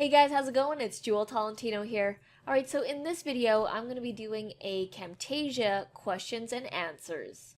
Hey guys, how's it going? It's Jewel Tolentino here. Alright, so in this video, I'm going to be doing a Camtasia questions and answers.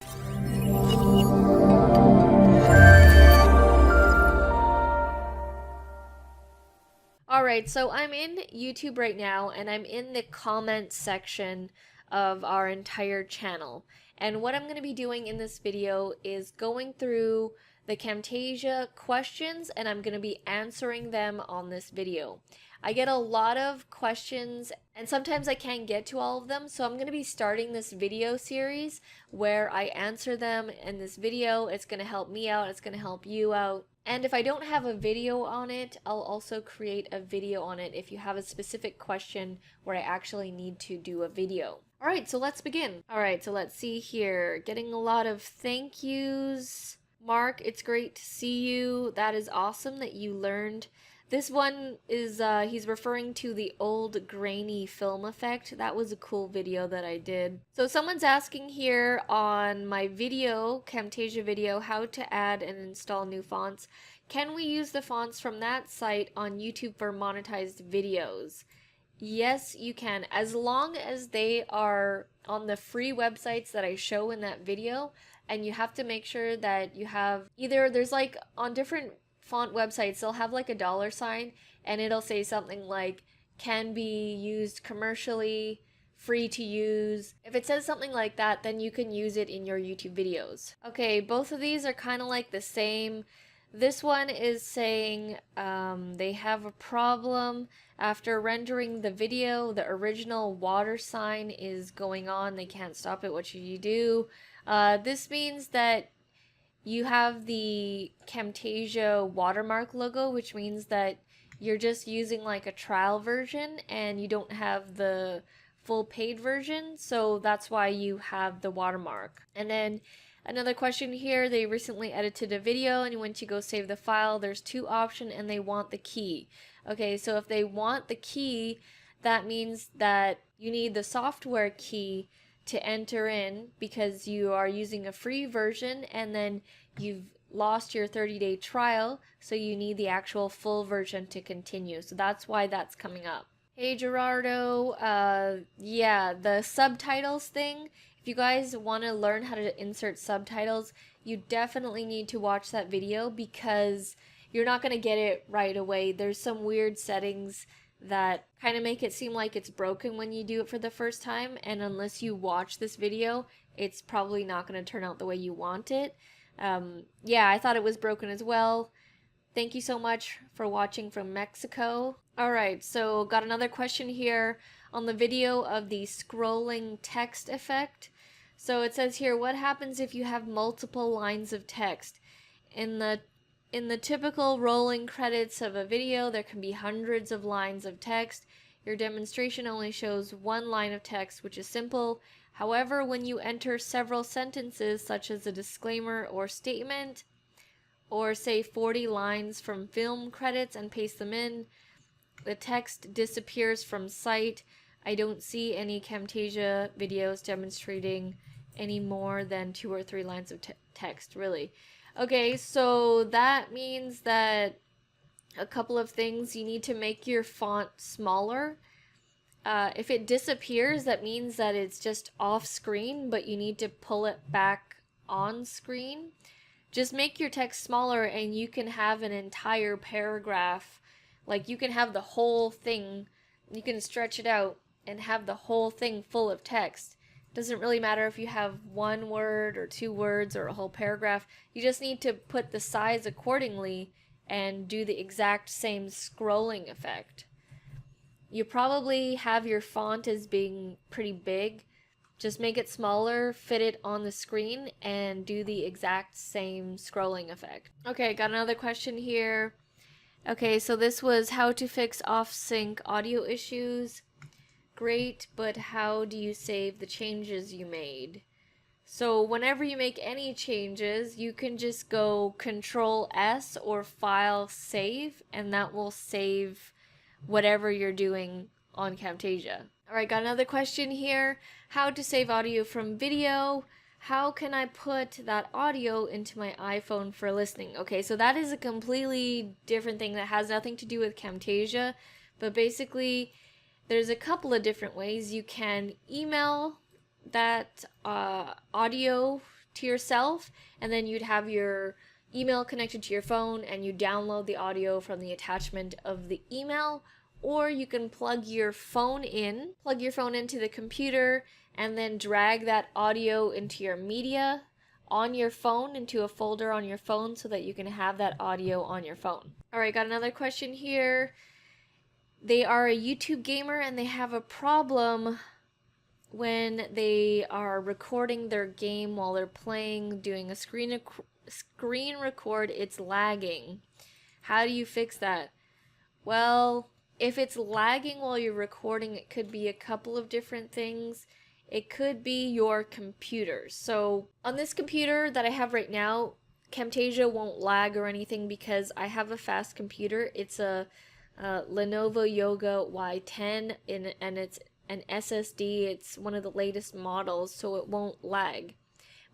Alright, so I'm in YouTube right now, and I'm in the comment section of our entire channel. And what I'm going to be doing in this video is going through the Camtasia questions, and I'm going to be answering them on this video. I get a lot of questions, and sometimes I can't get to all of them, so I'm going to be starting this video series where I answer them in this video. It's going to help me out, it's going to help you out. And if I don't have a video on it, I'll also create a video on it if you have a specific question where I actually need to do a video. Alright, so let's begin. Alright, so let's see here. Getting a lot of thank yous. Mark, it's great to see you. That is awesome that you learned. This one is, he's referring to the old grainy film effect. That was a cool video that I did. So someone's asking here on my video, Camtasia video, how to add and install new fonts. Can we use the fonts from that site on YouTube for monetized videos? Yes, you can, as long as they are on the free websites that I show in that video, and you have to make sure that you have either, there's like on different font websites, they'll have like a $sign and it'll say something like can be used commercially, free to use. If it says something like that, then you can use it in your YouTube videos. Okay, both of these are kind of like the same. This one is saying they have a problem after rendering the video. The original water sign is going on. They can't stop it. What should you do? This means that you have the Camtasia watermark logo, which means that you're just using like a trial version and you don't have the full paid version. So that's why you have the watermark. And then another question here, they recently edited a video and when you go save the file, there's two options and they want the key. Okay, so if they want the key, that means that you need the software key to enter in because you are using a free version and then you've lost your 30-day trial, so you need the actual full version to continue. So that's why that's coming up. Hey Gerardo, yeah, the subtitles thing, if you guys want to learn how to insert subtitles, you definitely need to watch that video because you're not going to get it right away. There's some weird settings that kind of make it seem like it's broken when you do it for the first time, and unless you watch this video, it's probably not going to turn out the way you want it. Yeah, I thought it was broken as well. Thank you so much for watching from Mexico. Alright, so got another question here on the video of the scrolling text effect. So it says here, what happens if you have multiple lines of text? In the typical rolling credits of a video, there can be hundreds of lines of text. Your demonstration only shows one line of text, which is simple. However, when you enter several sentences, such as a disclaimer or statement, or say 40 lines from film credits and paste them in, the text disappears from sight. I don't see any Camtasia videos demonstrating any more than 2 or 3 lines of text, really. Okay, so that means that a couple of things. You need to make your font smaller. If it disappears, that means that it's just off screen, but you need to pull it back on screen. Just make your text smaller and you can have an entire paragraph. Like you can have the whole thing, you can stretch it out and have the whole thing full of text. Doesn't really matter if you have 1 word or 2 words or a whole paragraph. You just need to put the size accordingly and do the exact same scrolling effect. You probably have your font as being pretty big. Just make it smaller, fit it on the screen, and do the exact same scrolling effect. Okay, got another question here. Okay, so this was how to fix off-sync audio issues. Great, but how do you save the changes you made? So whenever you make any changes, you can just go Control S or File Save, and that will save whatever you're doing on Camtasia. Alright, got another question here. How to save audio from video? how can I put that audio into my iPhone for listening? Okay, so that is a completely different thing that has nothing to do with Camtasia, but basically there's a couple of different ways. You can email that audio to yourself, and then you'd have your email connected to your phone and you download the audio from the attachment of the email. Or you can plug your phone into the computer and then drag that audio into your media on your phone, into a folder on your phone, so that you can have that audio on your phone. Alright, got another question here. They are a YouTube gamer and they have a problem when they are recording their game while they're playing, doing a screen record, it's lagging. How do you fix that? Well, if it's lagging while you're recording, it could be a couple of different things. It could be your computer. So on this computer that I have right now, Camtasia won't lag or anything because I have a fast computer. It's a Lenovo Yoga Y10 and it's an SSD. It's one of the latest models, so it won't lag.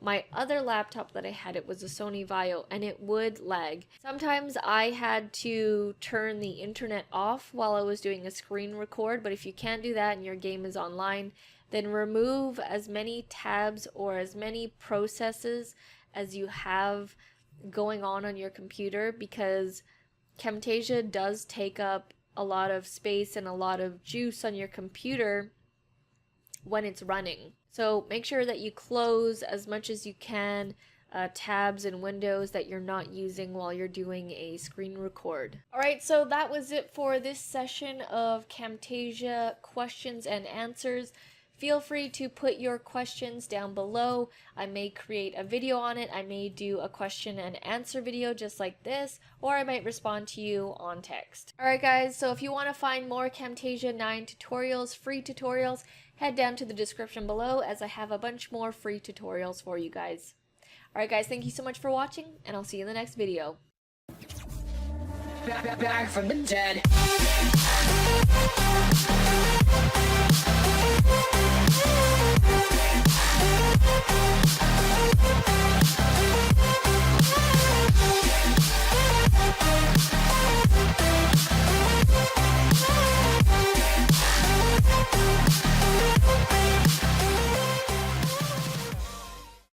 My other laptop that I had, it was a Sony Vaio, and it would lag. Sometimes I had to turn the internet off while I was doing a screen record, but if you can't do that and your game is online, then remove as many tabs or as many processes as you have going on your computer, because Camtasia does take up a lot of space and a lot of juice on your computer when it's running. So make sure that you close as much as you can tabs and windows that you're not using while you're doing a screen record. Alright, so that was it for this session of Camtasia questions and answers. Feel free to put your questions down below. I may create a video on it. I may do a question and answer video just like this, or I might respond to you on text. Alright guys, so if you want to find more Camtasia 9 tutorials, free tutorials, head down to the description below, as I have a bunch more free tutorials for you guys. Alright guys, thank you so much for watching, and I'll see you in the next video. Back from the dead.